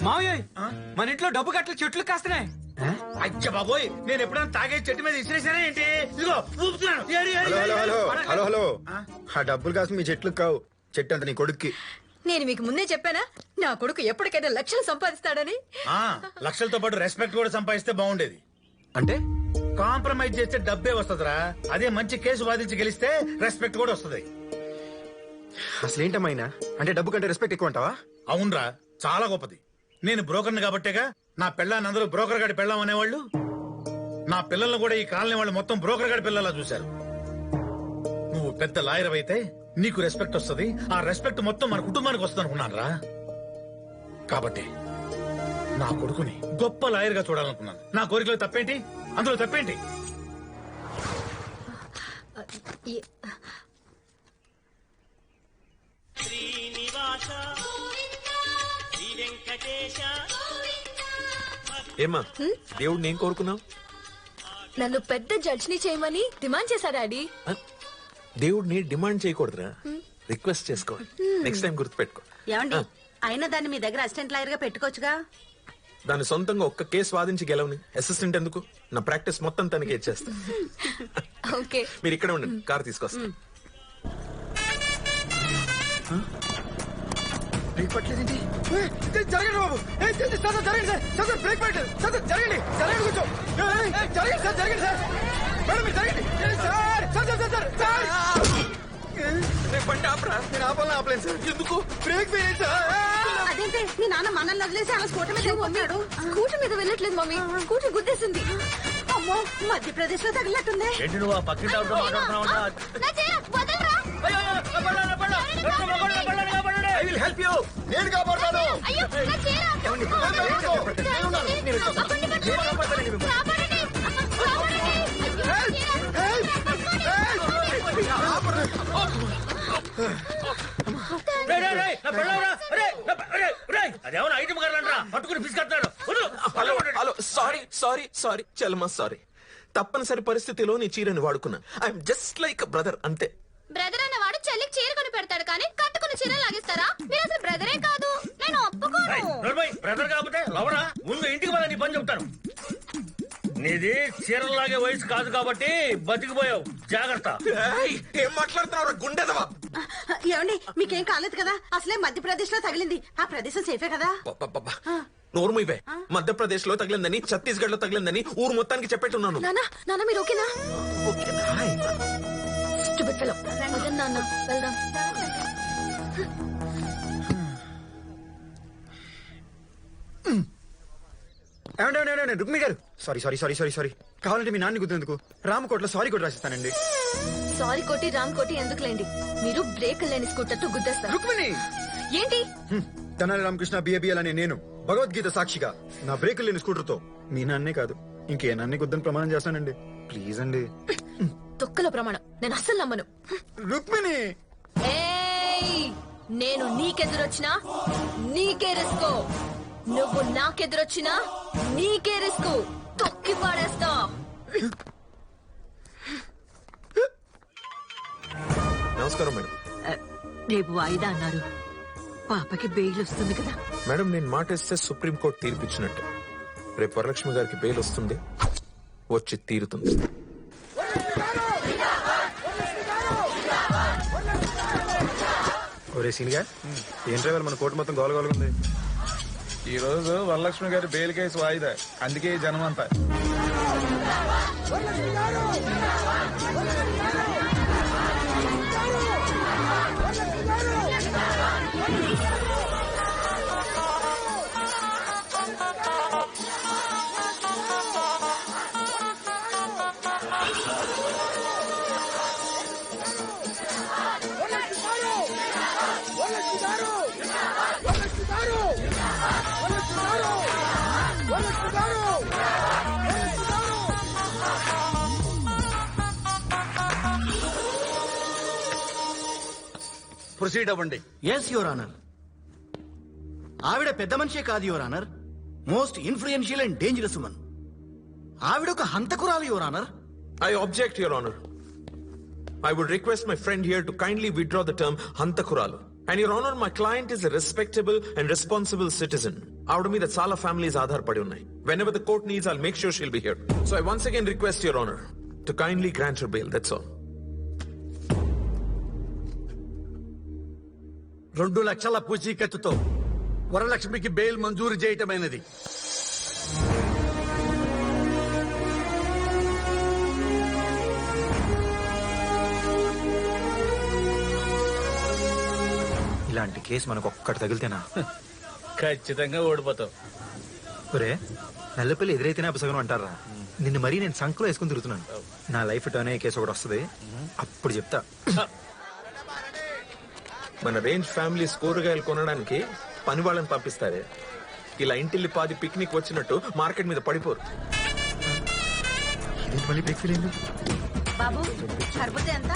మావయ్య మన ఇంట్లో డబ్బు కట్టలు చెట్లు కాస్తున్నాయి. అచ్చ బాబోయ్, నేను ఎప్పుడైనా తాగే చెట్టు మీద ఇసిరేసానే ఏంటి? ఇదిగో ఊపుతున్నాను. హలో హలో, ఆ డబ్బులు కాసు మీ చెట్లు కావు, చెట్టు అంత నీ కొడుక్కి. నేను మీకు ముందే చెప్పానా నా కొడుకు ఎప్పటికైనా లక్షలు సంపాదిస్తాడని? లక్షలతో పాటు రెస్పెక్ట్ కూడా సంపాదిస్తే బాగుండేది. అంటే కాంప్రమైజ్ చేస్తే డబ్బే వస్తుందిరా. అదే మంచి కేసు వాదించి గెలిస్తే రెస్పెక్ట్ కూడా వస్తుంది. అసలు ఏంటమైనా అంటే డబ్బు కంటే రెస్పెక్ట్ ఎక్కువ అంటావా? అవునరా, చాలా గొప్పది. నేను బ్రోకర్ని కాబట్టేగా నా పెళ్ళాన్ని అందరూ బ్రోకర్ గాడి పెళ్ళాం అనేవాళ్ళు. నా పిల్లలను కూడా ఈ కాలనీ వాళ్ళు మొత్తం బ్రోకర్ గాడి పిల్లలా చూశారు. నువ్వు పెద్ద లాయర్ అయితే నీకు రెస్పెక్ట్ వస్తుంది. ఆ రెస్పెక్ట్ మొత్తం మన కుటుంబానికి వస్తుంది అనుకున్నాను రా. కాబట్టి నా కొడుకుని గొప్ప లాయర్ గా చూడాలనుకున్నాను. నా కోరికలో తప్పేంటి? అందులో తప్పేంటి? ఏమా దేవుడు నేను కోరుకున్నావు? నన్ను పెద్ద జడ్జిని చేయమని డిమాండ్ చేశాడు డాడీ. దేవుడిని డిమాండ్ చేయకూడదురా, రిక్వెస్ట్ చేసుకోవాలి. నెక్స్ట్ టైం గుర్తుపెట్టుకో. ఏమండి, అయినా దాన్ని మీ దగ్గర అసిస్టెంట్ లాయర్ గా పెట్టుకోవచ్చుగా. దాన్ని సొంతంగా ఒక్క కేసు వాదించి గెలవని అసిస్టెంట్ ఎందుకు? నా ప్రాక్టీస్ మొత్తం తనకి ఇచ్చేస్తా. ఓకే, మీరు ఇక్కడే ఉండండి, కార్ తీసుకొస్తా. బ్రేక్ పట్టలేదేంటి? జరగండి బాబు, జరగండి సార్, బ్రేక్ పట్టలేదు సార్, జరగండి జరగండి, కొంచెం జరగండి సార్, జరగండి సార్, మేడం మీరు జరగండి సార్, సార్ నేను ఆపలేను సార్. ఎందుకు? బ్రేక్ వేయండి సార్. అదేంటే మీ నాన్న మనల్ని వదిలేసి అలా స్కూటర్ మీద వెళ్ళిపోతాడు. స్కూటర్ మీద వెళ్ళట్లేదు మమ్మీ, స్కూటర్ గుద్దేసింది. అమ్మో, మధ్యప్రదేశ్ లో తగిలినట్టుంది. ఏంటి నువ్వు ఆ పక్కింటి ఆవిడతో మాట్లాడుతున్నావు? I will help you. నేను కాపాడుతాను. అదేమన్నా ఐటమ్ కావాలంటరా, పట్టుకుని పిసుకొస్తున్నాడు. హలో, సారీ సారీ సారీ చలమా, సారీ. తప్పనిసరి పరిస్థితిలో నీ చీరని వాడుకున్నా. ఐఎమ్ జస్ట్ లైక్ బ్రదర్, అంతే. బ్రదర్ అన్నవాడు చెల్లికి చీర కొని పెడతాడు కానీ కట్టుకుని చీర లాగిస్తారా? మీరు అసలు బ్రదరే కాదు, నేను ఒప్పుకోను. బ్రదర్ కాకపోతే లవరా? ముందు ఇంటికి పద, నీ పని చెప్తాను. నీది చీరలాగే వయసు కాదు కాబట్టి బతికిపోయావు, జాగ్రత్త. ఏం మాట్లాడుతున్నావు గుండెదవా? ఏమండి, మీకేం కాలేదు కదా? అసలే మధ్యప్రదేశ్ లో తగిలింది. ఆ ప్రదేశం సేఫే కదా? నోర్మువే. మధ్యప్రదేశ్ లో తగిలిందని, ఛత్తీస్గఢ్ లో తగిలిందని ఊరు మొత్తానికి చెప్పేట్టున్నాను. నాన్న మీరు ఓకేనా? Stupid fellow. నాన్న వెళ్దాం. రుక్మి గారు, sorry sorry sorry sorry sorry. కావాలంటే మీ నాన్న గుర్తెందుకు రామకోట్లో సారీ కూడా రాసిస్తానండి. సారీ కోటి రామ్ కోటి ఎందుకులేండి, మీరు బ్రేక్ లేని స్కూటర్ తో గుద్దేస్తారు. రుక్మిణి ఏంటి? తెనాలి రామకృష్ణ బిఏబిఎల్ అనే నేను భగవద్గీత సాక్షిగా నా బ్రేక్ లేని స్కూటర్ తో మీ నాన్నే కాదు ఇంకే నాన్నే గుద్దని ప్రమాణం చేస్తానండి. ప్లీజ్ అండి. తొక్కల ప్రమాణం నేను అస్సలు నమ్మను. రుక్మిణి, నేను నీకెదురొచ్చినా నీకే రిస్క్, నువ్వు నాకెదురొచ్చినా నీకే రిస్క్. తొక్కి పాడేస్తా. నమస్కారం మేడం. రేపు వాయిదా అన్నారు. పాపకి బెయిల్ వస్తుంది కదా మేడం, నేను మాట ఇస్తే సుప్రీంకోర్టు తీర్పిచ్చినట్టు. రేపు వరలక్ష్మి గారికి బెయిల్ వస్తుంది, వచ్చి తీరుతుంది. ఒరే సీనిగా ఏంట్రా మన కోర్టు మొత్తం గోలగోలుగా ఉంది. ఈ రోజు వరలక్ష్మి గారి బెయిల్ కేసు వాయిదా, అందుకే జనం అంతా. ప్రొసీడ్ అవ్వండి. Yes your honour. ఆవిడ పెద్ద మనిషే కాదు your honour, most influential and dangerous woman. ఆవిడ ఒక హంతకురాలు your honour. I object your honour. I would request my friend here to kindly withdraw the term Hantakuralu. And Your Honor, my client is a respectable and responsible citizen. Out of me, that's all families Aadhar padi unnai. Whenever the court needs, I'll make sure she'll be here. So I once again request Your Honor to kindly grant her bail. That's all. 2 లక్షల పూచీకత్తుతో వరలక్ష్మికి bail మంజూరు చేయటమైనది. ఇలాంటి case మనకు ఒక్కటి తగిలితేనా ఖచ్చితంగా ఓడిపోతావు. ఒరే నల్లపల్లి ఎదురైతేనే అపసగనం అంటారా? నిన్ను మరీ నేను సంకలో వేసుకుని తిరుగుతున్నాను. నా లైఫ్ టర్న్ అయ్యే కేసు ఒకటి వస్తుంది, అప్పుడు చెప్తా. మన రేంజ్ ఫ్యామిలీస్ కూరగాయలు కొనడానికి పని వాళ్ళని పంపిస్తారే, ఇలా ఇంటిల్లి పాది పిక్నిక్ వచ్చినట్టు మార్కెట్ మీద పడిపోరు. ఇదేంటి మళ్ళీ బ్రేక్ ఫీల్ అయింది? బాబు సరిపోతే ఎంత?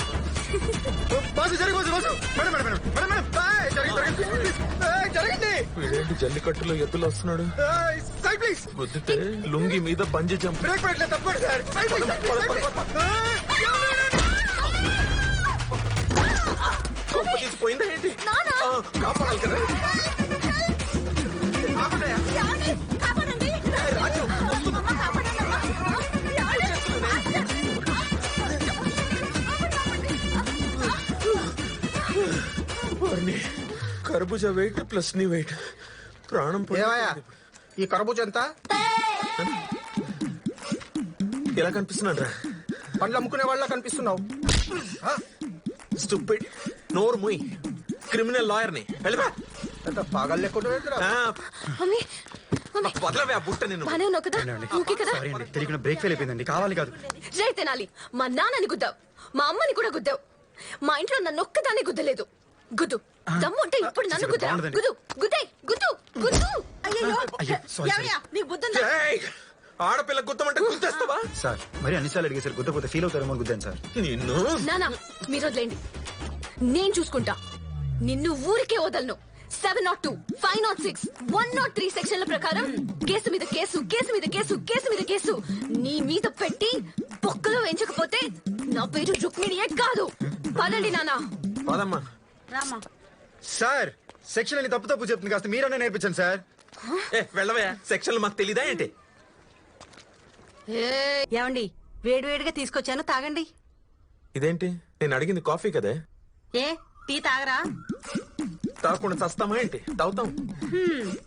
బాసు జరిగి boss boss madam madam madam madam madam జరగండి. వీడేంటి జల్లికట్టులో ఎద్దులు వస్తున్నాడు? Side please. వద్దుతే లుంగి మీద బంజి జంప్. బ్రేక్ పెట్టలేదు తప్పండి సార్. Side please. పోయిందా ఏంటి? కాపాడాలి కదా. కర్బూజా వెయిట్ ప్లస్ నీ వెయిట్ ప్రాణం ఏమయ్యా ఈ కర్బూజా ఎంత? ఎలా కనిపిస్తున్నాడు రా? పండ్లు అమ్ముకునే వాళ్ళ కనిపిస్తున్నావు. స్టూపిడ్. నోరు ముయ్. క్రిమినల్ లాయర్ ని వెళ్ళిపా. ఎంత పాగల్ లేకుండా మమ్మీ మమ్మీ వదలవే ఆ బుట్ట నిన్ను. బానే ఉన్నావు కదా? ఓకే కదా? సారీ అండి, తెలియకుండా బ్రేక్ ఫెయిల్ అయిపోయిందండి. కావాలి కాదు. జై తెనాలి. మా నాన్నని గుద్దావు, మా అమ్మని కూడా గుద్దావు, మా ఇంట్లో నన్ను ఒక్కదాన్ని గుద్దలేదు. గుద్దు దమ్ముంటే ఇప్పుడు నన్ను గుద్దురా. గుద్దు గుద్దే గుద్దు గుద్దు. అయ్యో అయ్యో, sorry, ఏమయ్యా నీకు బుద్ధుందా? ఏయ్! ఆడపిల్ల గుద్దమంటే గుద్దేస్తావా? సార్ మరి అన్నిసార్లు అడిగేసారు, గుద్దపోతే ఫీల్ అవుతారేమో గుద్దాను సార్. నిన్ను నానా మీరు వదిలేండి, నేను చూసుకుంటా. నిన్ను ఊరికే వదలను. 702, 506, 103 సెక్షన్ల ప్రకారం కేసు మీద కేసు, కేసు మీద కేసు, కేసు మీద కేసు నీ మీద పెట్టి పొక్కలో వేయించకపోతే నా పేరు రుక్మిణియే కాదు. పదండి నానా. పదమ్మా. రామా. సార్ సెక్షన్ అని తప్పు తప్పు చెప్తుంది, కాస్త మీరన్నా నేర్పించండి సార్. వెళ్ళవే, సెక్షన్లు మాకు తెలీదా ఏంటి? ఏమండి వేడి వేడిగా తీసుకొచ్చాను, తాగండి. ఇదేంటి, నేను అడిగింది కాఫీ కదే. ఏ టీ తాగరా? తాగకుండా చస్తామా ఏంటి? తాగుతాం.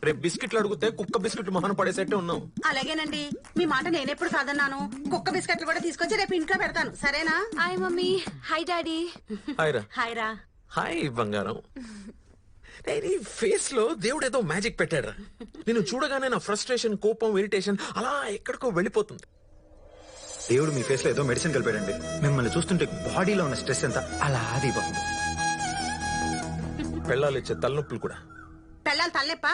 రేపు బిస్కెట్లు అడిగితే కుక్క బిస్కెట్లు మొహన పడేసేట్టే ఉన్నాం. అలాగేనండి, మీ మాట నేనెప్పుడు కాదన్నాను. కుక్క బిస్కెట్లు కూడా తీసుకొచ్చి రేపు ఇంట్లో పెడతాను, సరేనా? Hi mummy. Hi daddy. Hi రా. హాయ్ రా. హాయ్ బంగారం. నీ ఫేస్ లో దేవుడు ఏదో మ్యాజిక్ పెట్టాడు. నేను చూడగానే నా ఫ్రస్ట్రేషన్, కోపం, ఇరిటేషన్ అలా ఎక్కడికో వెళ్ళిపోతుంది. దేవుడు మీ ఫేస్ లో ఏదో మెడిసిన్ కలిపాడండి. మిమ్మల్ని చూస్తుంటే బాడీలో ఉన్న స్ట్రెస్ అంతా అలా ఆదిపోతుంది. పెళ్ళాలు ఇచ్చే తలనొప్పులు కూడా. పెళ్ళాలి తల్లెప్పా?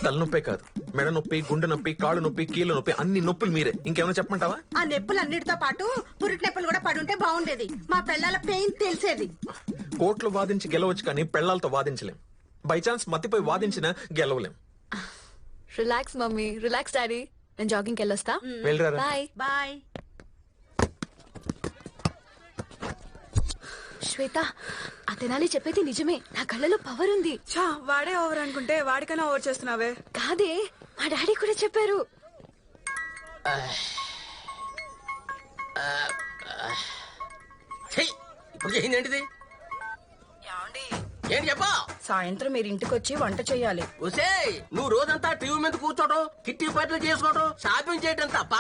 తలనొప్పే కాదు, మెడ నొప్పి, గుండె నొప్పి, కాళ్ళు నొప్పి, కీళ్ళ నొప్పి, అన్ని నొప్పులు మీరే. ఇంకేమైనా చెప్పమంటావా? ఆ నొప్పులన్నిటితో పాటు పురిటి నొప్పులు కూడా పడుంటే బాగుండేది. మా పెళ్ళాల పెయిన్ తెలిసేది. కోర్టులో వాదించి గెలవచ్చు కానీ పెళ్ళాలతో వాదించలేం. బై ఛాన్స్ మతిపోయి వాదించినా గెలవలేం. Relax mummy, relax daddy. నేను జాగింగ్కి వెళ్ళొస్తా. వెళ్ళరా. Bye bye. శ్వేత, ఆ తెనాలి చెప్పేది నిజమే. నా కళ్ళలో పవర్ ఉంది. వాడే ఓవర్ అనుకుంటే వాడికైనా ఓవర్ చేస్తున్నావే. కాదే, మా డాడీ కూడా చెప్పారు. ఇప్పుడు చేసిందేంటిది? ఏంటి చెప్పా? సాయంత్రం మీరు ఇంటికి వచ్చి వంట చేయాలి. ఒసే, నువ్వు రోజంతా టీవీ మీద కూర్చోటం, కిట్టి పాటలు చేసుకోవటం, షాపింగ్ చేయటం తప్ప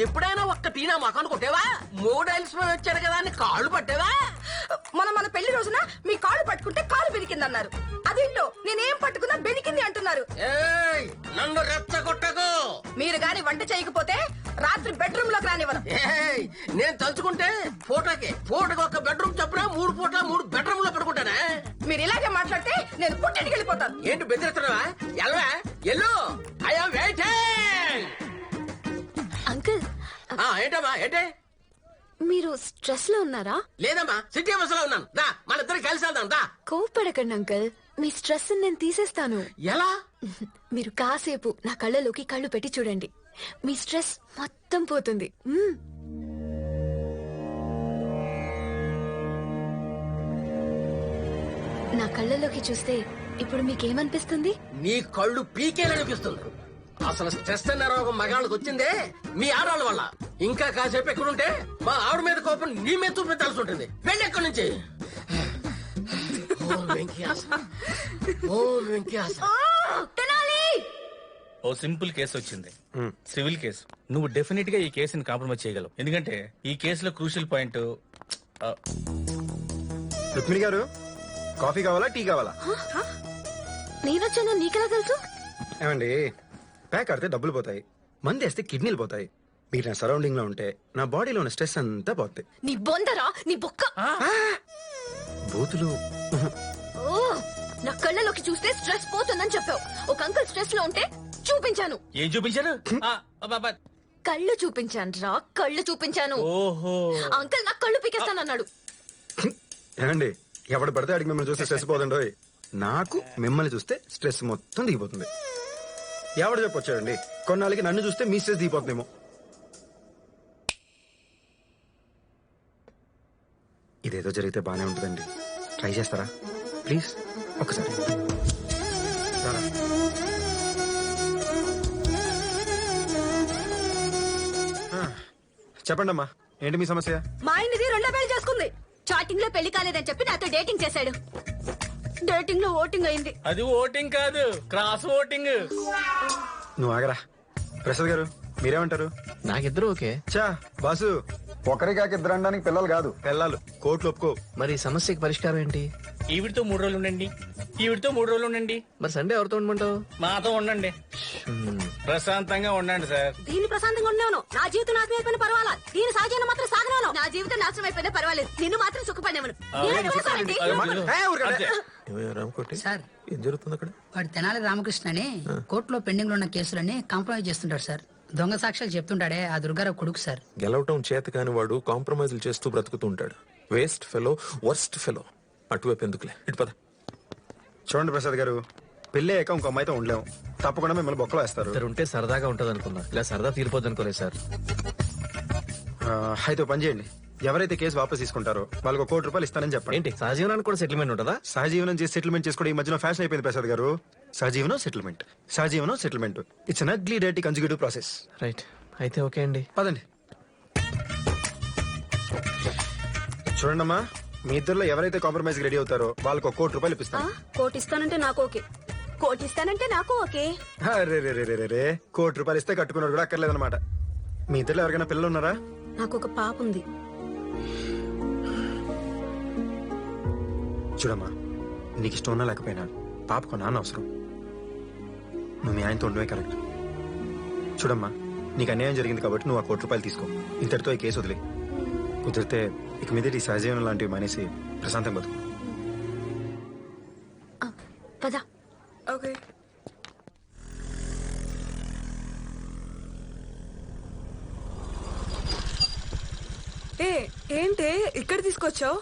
ఎప్పుడైనా ఒక్క టీనా మొఖాన్ని కొట్టేవా? 3 అలసిపోయి వచ్చాడు కదా అని కాళ్ళు పట్టేవా? మన పెళ్లి రోజున మీ కాళ్ళు పట్టుకుంటే కాలు బెనికిందన్నారు. అదేంటో నేనేం పట్టుకున్నా బెనికింది అంటున్నారు. ఏయ్, నన్ను రెచ్చగొట్టకు. మీరు గాని వంట చేయకపోతే రాత్రి బెడ్రూమ్ లోకి రానివ్వను. ఏయ్, నేను తలుచుకుంటే ఫోటోకి ఒక బెడ్రూమ్ చొప్పున 3 పూట్ల 3 బెడ్రూమ్ లో పడుకుంటానా? మీరు ఇలాగే మాట్లాడితే నేను పుట్టింటికి వెళ్ళిపోతాను. ఏంటి బెదిరిస్తున్నావా? ఎల్వా ఎల్లు. I'm waiting. అంకుల్, ఏంటమ్మా ఏంటి? మీరు స్ట్రెస్ లో ఉన్నారా? లేదమ్మా, సిటీ బస్ లో ఉన్నాను. దా, మన ఇద్దరు కలిసి వెళ్దాం. దా. కోపడకండి అంకుల్, మీ స్ట్రెస్ నేను తీసేస్తాను. ఎలా? మీరు కాసేపు నా కళ్ళలోకి కళ్ళు పెట్టి చూడండి, మీ స్ట్రెస్ మొత్తం పోతుంది. నా కళ్ళలోకి చూస్తే ఇప్పుడు మీకేమనిపిస్తుంది? నీ కళ్ళు పీకేలనిపిస్తుంది. అసలు స్ట్రెస్ అనే రోగం మగాళ్ళకి వచ్చిందే మీ ఆడవాళ్ళ వల్ల. ఇంకా కాసేపు ఎక్కడుంటే మా ఆవిడ మీద కోపం నీ మీద చూపించాల్సి ఉంటుంది. వెళ్ళి ఎక్కడి నుంచి. ఓం వెంకయాస, ఓం వెంకయాస. ఓ సింపుల్ కేసు వచ్చింది, సివిల్ కేసు. నువ్వు డెఫినెట్ గా ఈ కేసుని కాంప్రమైజ్ చేయగలవు. ఎందుకంటే ఈ కేసులో క్రూషియల్ పాయింట్. రుక్మిణి గారు, కాఫీ కావాలా టీ కావాలా? నేనొచ్చాను నీకెలా తెలుసు? ఏమండి, ప్యాక్ ఆడితే డబ్బులు పోతాయి, మంది వేస్తే కిడ్నీలు పోతాయి. మీరు నా సరౌండింగ్ లో ఉంటే నా బాడీలో ఉన్న స్ట్రెస్ అంతా పోతాయి. నీ బొందరా, నీ బొక్క. బూతులు. ఓ, నా కళ్ళలోకి చూస్తే స్ట్రెస్ పోతుందని చెప్పావు. ఒక అంకుల్ స్ట్రెస్ లో ఉంటే చూపించాను. ఏం చూపించారు? కళ్ళు చూపించాను రా, కళ్ళు చూపించాను. ఓహో, అంకుల్ నా కళ్ళు పీకేస్తానన్నాడు. ఏమండి, ఎవడు పడితే అడిగి మిమ్మల్ని చూస్తే స్ట్రెస్ పోతుండో, నాకు మిమ్మల్ని చూస్తే స్ట్రెస్ మొత్తం దిగిపోతుంది. ఎవడు చెప్పొచ్చాడండి, కొన్నాళ్ళకి నన్ను చూస్తే మీ స్ట్రెస్ దిగిపోతుందేమో. ఇదేదో జరిగితే బానే ఉంటుందండి. ట్రై చేస్తారా ప్లీజ్? ఒకసారి రారా. చెప్పండి అమ్మా, ఏంటి మీ సమస్య? మా ఆయనది రెండో పెళ్లి చేసుకుంది. చాటింగ్ లో పెళ్లి కాలేదని చెప్పి నాతో డేటింగ్ చేశాడు. డేటింగ్ లో ఓటింగ్ అయింది. అది ఓటింగ్ కాదు, క్రాస్ ఓటింగ్. నువ్వు ఆగరా. ప్రసాద్ గారు మీరేమంటారు? నాకిద్దరు ఓకే. చా బాసు, ఒకరికాక ఇద్దరు అనడానికి పిల్లలు కాదు. పెళ్ళాలు కోట్లు ఒప్పుకో. మరి ఈ సమస్యకి పరిష్కారం ఏంటి? ఈవిడితో 3 రోజులు ఉండండి, ఈవిడితో 3 రోజులు ఉండండి, మరి సండే ఎవరితో ఉండమంటావు? మాతో ఉండండి. ప్రశాంతంగా ఉండండి సార్. దీన్ని ప్రశాంతంగా ఉన్నాను. నా జీవితం నాశనం అయిపోయిన పర్వాలా, దీని సహజాన్ని మాత్రం సాగనాను. నా జీవితం నాశనం అయిపోయినా పర్వాలేదు, నిన్ను మాత్రం సుఖపడినవను. సార్, ఏం జరుగుతుంది అక్కడ? వాడు తెనాలి రామకృష్ణ అని కోర్టులో పెండింగ్ లో ఉన్న కేసులని కాంప్రమైజ్ చేస్తుంటాడు సార్. దొంగ సాక్ష్యాలు చెప్తుంటాడే ఆ దుర్గారావు కొడుకు సార్. గెలవటం చేత కాని వాడు కాంప్రమైజ్లు చేస్తూ బ్రతుకుతూ ఉంటాడు. Waste fellow, worst fellow. అటువైపు ఎందుకులే, ఇటు పద. చూడండి ప్రసాద్ గారు, పెళ్ళి అయ్యాక ఇంకో అమ్మాయితో ఉండలేము. తప్పకుండా మిమ్మల్ని బొక్కలో వేస్తారు. ఇద్దరు ఉంటే సరదాగా ఉంటది అనుకున్నా, ఇలా సరదా తీరిపోద్ది అనుకోలేదు సార్. అయితే పని చేయండి, ఎవరైతే కేసు వాపస్ తీసుకుంటారో వాళ్ళకి ₹1,00,00,000 ఇస్తానని చెప్పండి. ఏంటి, సహజీవనానికి కూడా సెటిల్మెంట్ ఉంటుందా? సహజీవనం చేసి సెటిల్మెంట్ చేసుకోవడం ఈ మధ్యన ఫ్యాషన్ అయిపోయింది ప్రసాద్ గారు. సహజీవనం సెటిల్మెంట్, సహజీవనం settlement. It's an ugly deity consecutive process. Right, అయితే ఓకే అండి. పదండి. చూడండి అమ్మా, మీ ఇద్దరులో ఎవరైతే కాంప్రమైజ్ రెడీ అవుతారో వాళ్ళకి ₹1,00,00,000 ఇప్పిస్తాను. కోటి ఇస్తానంటే నాకు ఓకే. కోటి ఇస్తానంటే నాకు ఓకే. రే, ₹1,00,00,000 ఇస్తే కట్టుకున్నారు కూడా అక్కర్లేదన్నమాట. మీ ఇద్దరులో ఎవరికైనా పిల్లలు ఉన్నారా? నాకు ఒక పాప ఉంది. చూడమ్మా, నీకు ఇష్టం ఉన్నా లేకపోయినా పాపకు నాన్న అవసరం. నువ్వు మీ ఆయనతో ఉండవే కరెక్ట్. చూడమ్మా, నీకు అన్యాయం జరిగింది కాబట్టి నువ్వు ₹1,00,00,000 తీసుకో. ఇంతటితో ఈ కేసు వదిలే. కుదిరితే ఇక మీద ఈ సహజీవనం లాంటివి మానేసి ప్రశాంతం బతుకు. పద. ఓకే. ఏంటే ఇక్కడ తీసుకొచ్చావు?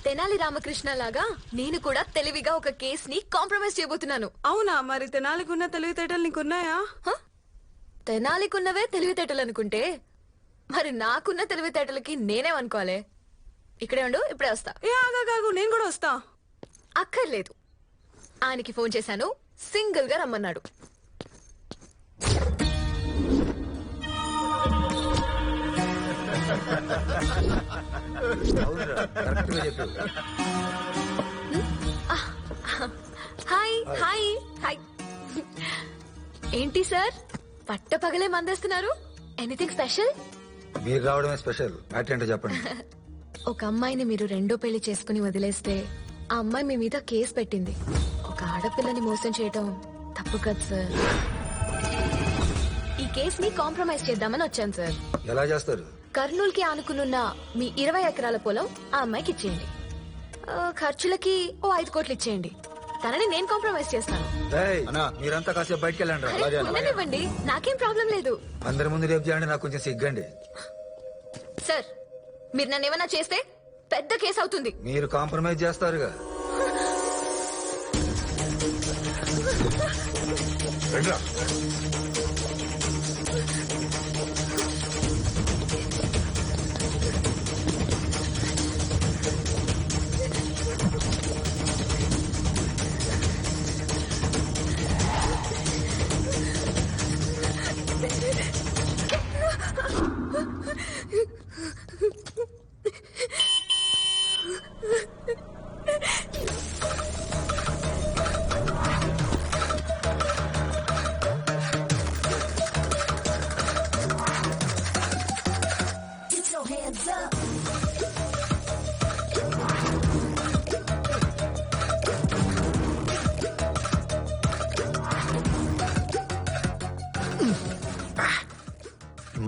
తెనాలి రామకృష్ణ లాగా నేను కూడా తెలివిగా ఒక కేస్ ని కాంప్రమైజ్ చేయబోతున్నాను. అవునా? మరి తెనాలికున్న తెలివితేటలు నీకున్నాయా? తెనాలికున్నవే తెలివితేటలు అనుకుంటే మరి నాకున్న తెలివితేటలకి నేనేమనుకోవాలి? ఇక్కడే ఉండు, ఇప్పుడే వస్తా. ఆగాగు, నేను కూడా వస్తా. అక్కర్లేదు, ఆయనకి ఫోన్ చేశాను, సింగిల్ గా రమ్మన్నాడు. Hi hi hi. ఏంటి సార్ పట్ట పగలే మందేస్తున్నారు? Anything special? మీరు రావడమే స్పెషల్. మ్యాటర్ ఏంటో చెప్పండి. ఒక అమ్మాయిని మీరు రెండో పెళ్లి చేసుకుని వదిలేస్తే ఆ అమ్మాయి మీ మీద కేసు పెట్టింది. ఒక ఆడపిల్లని మోసం చేయటం తప్పు కదా సార్. ఈ కేస్ ని కాంప్రమైజ్ చేద్దామని వచ్చాను సార్. ఎలా చేస్తారు? కర్నూలు కి ఆనుకునున్న మీ 20 ఎకరాల పొలం ఆ అమ్మాయికి ఇచ్చేయండి. ఖర్చులకి ఓ 5 కోట్లు ఇచ్చేయండి. తనని నేను కాంప్రమైజ్ చేస్తాను. మీరంతా కాసేపు బయటకు వెళ్ళండి. ఉండనివ్వండి, నాకేం ప్రాబ్లం లేదు. అందరి ముందు రేపు చేయండి, నాకు కొంచెం సిగ్గండి. సార్, మీరు నన్ను ఏమన్నా చేస్తే పెద్ద కేసు అవుతుంది. మీరు కాంప్రమైజ్ చేస్తారుగా.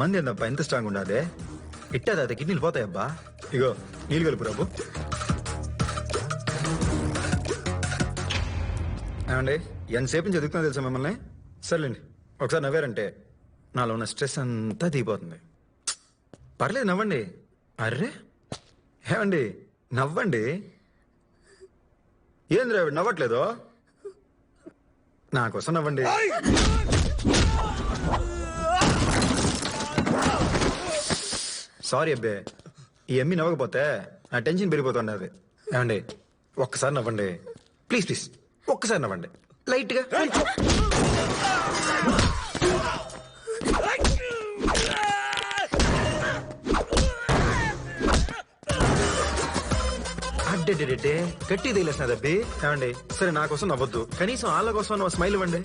మంది ఏందబ్బా ఎంత స్ట్రాంగ్ ఉండదే ఇట్టదా అది కిడ్నీలు పోతాయబ్బా ఇగో నీళ్ళు కలుపు రాబు ఏమండి ఎంతసేపు నుంచి చదువుతున్నా తెలుసా మిమ్మల్ని సర్లేండి ఒకసారి నవ్వారంటే నాలో ఉన్న స్ట్రెస్ అంతా దిగిపోతుంది పర్లేదు నవ్వండి అర్రే ఏమండి నవ్వండి ఏంది రావిడ నవ్వట్లేదు నా కోసం నవ్వండి సారీ అబ్బే ఈ ఎమ్మి నవ్వకపోతే నా టెన్షన్ పెరిగిపోతుంది అది ఏమండి ఒక్కసారి నవ్వండి ప్లీజ్ ప్లీజ్ ఒక్కసారి నవ్వండి లైట్ గా అడ్డే గట్టి తేలేసినది అబ్బి ఏమండి సరే నా కోసం నవ్వద్దు కనీసం వాళ్ళ కోసం నువ్వు స్మైల్ ఇవ్వండి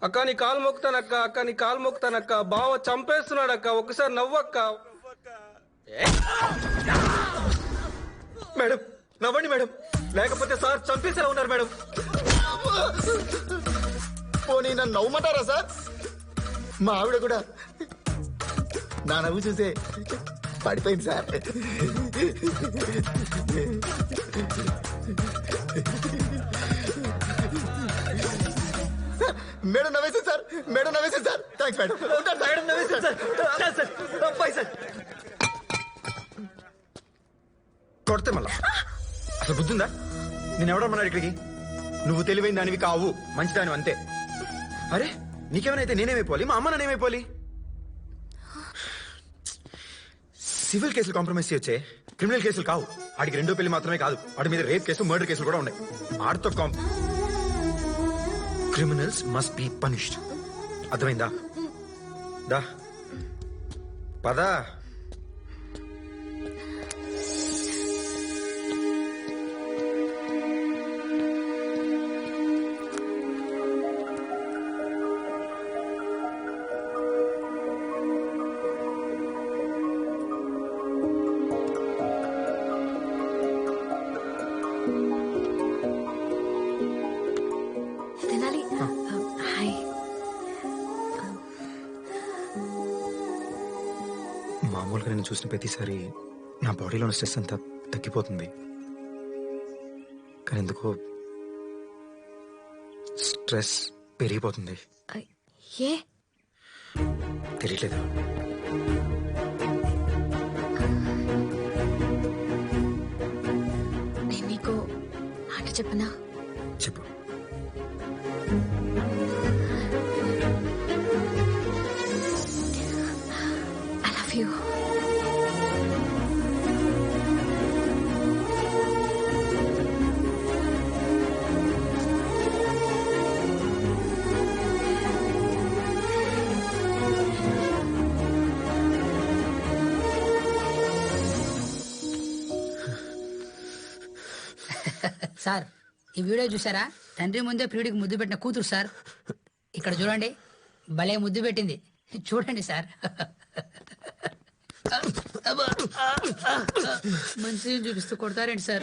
అక్క నీ కాలు మొక్కుతానక్క అక్క నీ కాలు మొక్కుతానక్క బావ చంపేస్తున్నాడు అక్క ఒకసారి నవ్వక్క మేడం నవ్వండి మేడం లేకపోతే సార్ చంపేసేలా ఉన్నారు మేడం పోనీ నన్ను నవ్వమంటారా సార్ మా ఆవిడ కూడా నా నవ్వు చూసే పడిపోయింది సార్ మేడం నవ్వేసింది సార్ మేడం నవ్వేసింది సార్ థ్యాంక్స్ మేడం ఉంటాను సార్ మేడం నవ్వేసింది సార్ బాయ్ సార్ కొడితే మళ్ళా అసలు బుద్ధిందా నేను ఎవడమ్మన్నాడు ఇక్కడికి నువ్వు తెలివైన దానివి కావు మంచిదాని అంతే అరే నీకేమైనా నేనేమైపోవాలి మా అమ్మ నేనేమైపోవాలి సివిల్ కేసులు కాంప్రమైజ్ చేయొచ్చే క్రిమినల్ కేసులు కావు ఆడికి రెండో పెళ్లి మాత్రమే కాదు వాడి మీద రేప్ కేసు మర్డర్ కేసులు కూడా ఉన్నాయి ఆడితో క్రిమినల్స్ మస్ట్ బి పనిష్డ్ అర్థమైందా దా పదా తినాలి హాయ్ మామూలుగా నేను చూసిన ప్రతిసారి నా బాడీలో ఉన్న స్ట్రెస్ అంతా తగ్గిపోతుంది కానీ ఎందుకో స్ట్రెస్ పెరిగిపోతుంది ఏ తెలియట్లేదు నేను నీకు మాట చెప్పనా చెప్పు ఐ లవ్ యూ సార్ ఈ వీడియో చూసారా తండ్రి ముందే ప్రియుడికి ముద్దు పెట్టిన కూతురు సార్ ఇక్కడ చూడండి భలే ముద్దు పెట్టింది చూడండి సార్ మంచి చూపిస్తూ కొడతారేంటి సార్